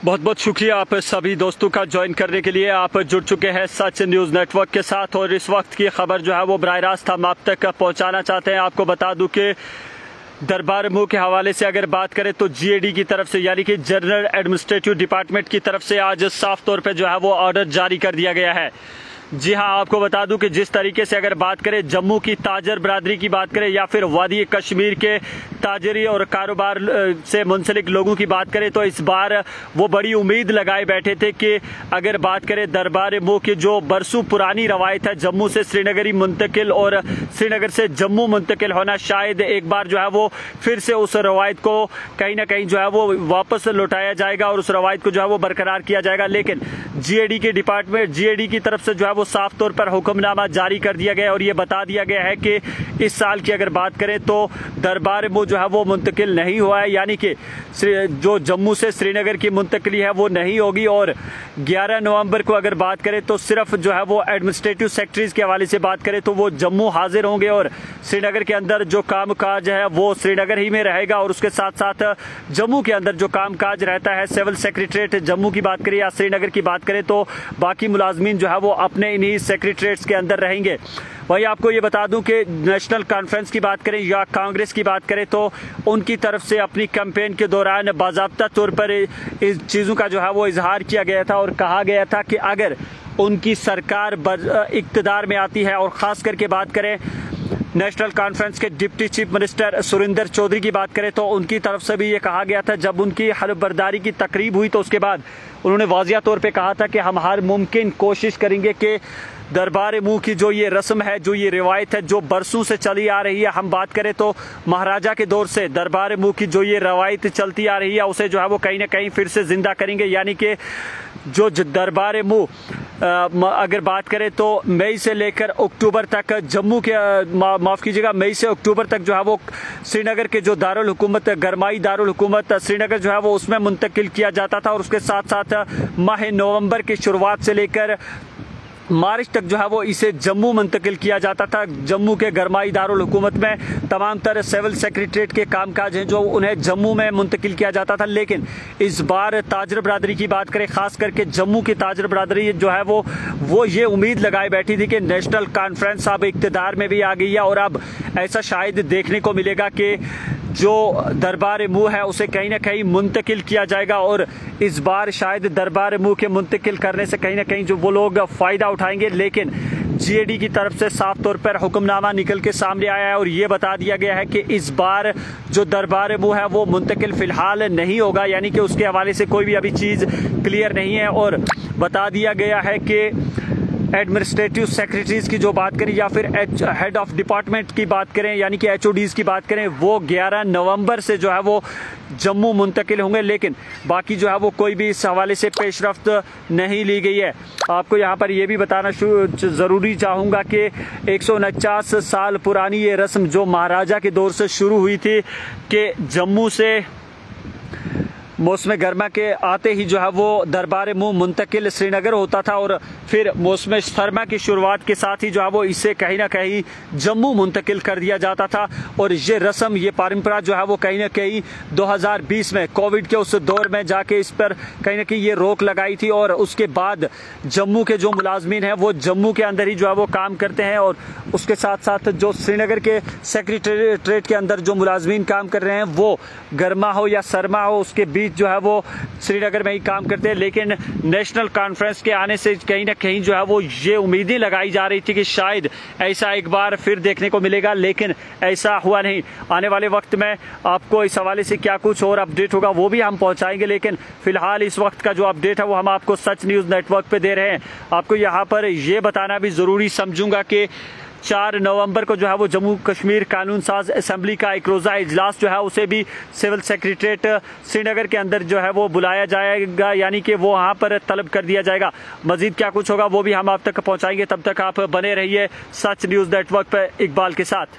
बहुत बहुत शुक्रिया आप सभी दोस्तों का ज्वाइन करने के लिए। आप जुड़ चुके हैं सच न्यूज़ नेटवर्क के साथ और इस वक्त की खबर जो है वो बराह रास्त हम आप तक पहुंचाना चाहते हैं। आपको बता दूं कि दरबार मूव के हवाले से अगर बात करें तो जीएडी की तरफ से यानी कि जनरल एडमिनिस्ट्रेटिव डिपार्टमेंट की तरफ से आज साफ तौर पर जो है वो ऑर्डर जारी कर दिया गया है। जी हां, आपको बता दूं कि जिस तरीके से अगर बात करें जम्मू की ताजर बरादरी की बात करें या फिर वादी कश्मीर के ताजरी और कारोबार से मुंसलिक लोगों की बात करें तो इस बार वो बड़ी उम्मीद लगाए बैठे थे कि अगर बात करें दरबार मूव की जो बरसों पुरानी रवायत है जम्मू से श्रीनगरी मुंतकिल और श्रीनगर से जम्मू मुंतकिल होना, शायद एक बार जो है वो फिर से उस रवायत को कहीं ना कहीं जो है वो वापस लौटाया जाएगा और उस रवायत को जो है वो बरकरार किया जाएगा। लेकिन जीएडी के डिपार्टमेंट जीएडी की तरफ से जो है वो साफ तौर पर हुक्मनामा जारी कर दिया गया और ये बता दिया गया है कि इस साल की अगर बात करें तो दरबार मूव जो है वो मुंतकिल नहीं हुआ है, यानी कि जो जम्मू से श्रीनगर की मुंतकली है वो नहीं होगी। और 11 नवंबर को अगर बात करें तो सिर्फ जो है वो एडमिनिस्ट्रेटिव सेक्रेटरीज के हवाले से बात करें तो वो जम्मू हाजिर होंगे और श्रीनगर के अंदर जो काम काज है वो श्रीनगर ही में रहेगा। और उसके साथ साथ जम्मू के अंदर जो काम काज रहता है सिविल सेक्रेटरीट जम्मू की बात करें या श्रीनगर की बात करें तो बाकी मुलाजमीन जो है वो अपने इन्हीं सेक्रेटरीट्स के अंदर रहेंगे। वहीं आपको ये बता दूं कि नेशनल कॉन्फ्रेंस की बात करें या कांग्रेस की बात करें तो उनकी तरफ से अपनी कैंपेन के दौरान बाज़ाब्ता तौर पर इस चीज़ों का जो है वो इजहार किया गया था और कहा गया था कि अगर उनकी सरकार इक़्तिदार में आती है और ख़ास करके बात करें नेशनल कॉन्फ्रेंस के deputy chief minister Surinder Chaudhary की बात करें तो उनकी तरफ से भी ये कहा गया था, जब उनकी हल्फ बर्दारी की तकरीब हुई तो उसके बाद उन्होंने वाज़िया तौर पे कहा था कि हम हर मुमकिन कोशिश करेंगे कि दरबार मूव की जो ये रस्म है, जो ये रिवायत है, जो बरसों से चली आ रही है, हम बात करें तो महाराजा के दौर से दरबार मूव की जो ये रवायत चलती आ रही है उसे जो है वो कहीं ना कहीं फिर से जिंदा करेंगे। यानी कि जो दरबार मूव अगर बात करें तो मई से लेकर अक्टूबर तक जम्मू के माफ़ कीजिएगा मई से अक्टूबर तक जो है वो श्रीनगर के जो दारुल हुकूमत गरमाई दारुल हुकूमत श्रीनगर जो है वो उसमें मुंतकिल किया जाता था और उसके साथ साथ माह नवंबर की शुरुआत से लेकर मार्च तक जो है वो इसे जम्मू मुंतकिल किया जाता था। जम्मू के गरमाई दारुल हुकूमत में तमाम तरह सिविल सेक्रेटरीट के कामकाज हैं जो उन्हें जम्मू में मुंतकिल किया जाता था। लेकिन इस बार ताजर बरादरी की बात करें, खास करके जम्मू की ताजर बरादरी जो है वो ये उम्मीद लगाई बैठी थी कि नेशनल कॉन्फ्रेंस अब इक़्तिदार में भी आ गई है और अब ऐसा शायद देखने को मिलेगा कि जो दरबार मूव है उसे कहीं ना कहीं मुंतकिल किया जाएगा और इस बार शायद दरबार मूव के मुंतकिल करने से कहीं ना कहीं जो वो लोग फ़ायदा उठाएंगे। लेकिन जीएडी की तरफ से साफ तौर पर हुक्मनामा निकल के सामने आया है और ये बता दिया गया है कि इस बार जो दरबार मूव है वो मुंतकिल फ़िलहाल नहीं होगा, यानी कि उसके हवाले से कोई भी अभी चीज़ क्लियर नहीं है। और बता दिया गया है कि एडमिनिस्ट्रेटिव सेक्रेटरीज की जो बात करें या फिर हेड ऑफ डिपार्टमेंट की बात करें यानी कि एचओडीज की बात करें वो 11 नवंबर से जो है वो जम्मू मुंतकिल होंगे। लेकिन बाकी जो है वो कोई भी इस हवाले से पेशरफ्त नहीं ली गई है। आपको यहाँ पर यह भी बताना ज़रूरी चाहूँगा कि 149 साल पुरानी ये रस्म जो महाराजा के दौर से शुरू हुई थी कि जम्मू से मौसम गर्मा के आते ही जो है वो दरबार मूव मुंतकिल श्रीनगर होता था और फिर मौसम सरमा की शुरुआत के साथ ही जो है वो इसे कहीं ना कहीं जम्मू मुंतकिल कर दिया जाता था। और ये रस्म ये परंपरा जो है वो कहीं ना कहीं 2020 में कोविड के उस दौर में जाके इस पर कहीं ना कहीं ये रोक लगाई थी और उसके बाद जम्मू के जो मुलाजमीन हैं वो जम्मू के अंदर ही जो है वो काम करते हैं और उसके साथ साथ जो श्रीनगर के सेक्रेटरीट के अंदर जो मुलाजमीन काम कर रहे हैं वो गर्मा हो या सरमा हो उसके बीच जो है वो श्रीनगर में ही काम करते हैं। लेकिन नेशनल कॉन्फ्रेंस के आने से कहीं ना कहीं जो है वो ये उम्मीदें लगाई जा रही थी कि शायद ऐसा एक बार फिर देखने को मिलेगा, लेकिन ऐसा हुआ नहीं। आने वाले वक्त में आपको इस हवाले से क्या कुछ और अपडेट होगा वो भी हम पहुंचाएंगे, लेकिन फिलहाल इस वक्त का जो अपडेट है वो हम आपको सच न्यूज़ नेटवर्क पे दे रहे हैं। आपको यहाँ पर ये बताना भी ज़रूरी समझूंगा कि 4 नवंबर को जो है वो जम्मू कश्मीर कानून साज असेंबली का एक रोज़ा इजलास जो है उसे भी सिविल सेक्रेटरीट श्रीनगर के अंदर जो है वो बुलाया जाएगा, यानी कि वो वहाँ पर तलब कर दिया जाएगा। मजीद क्या कुछ होगा वो भी हम आप तक पहुँचाएंगे। तब तक आप बने रहिए सच न्यूज़ नेटवर्क पर इकबाल के साथ।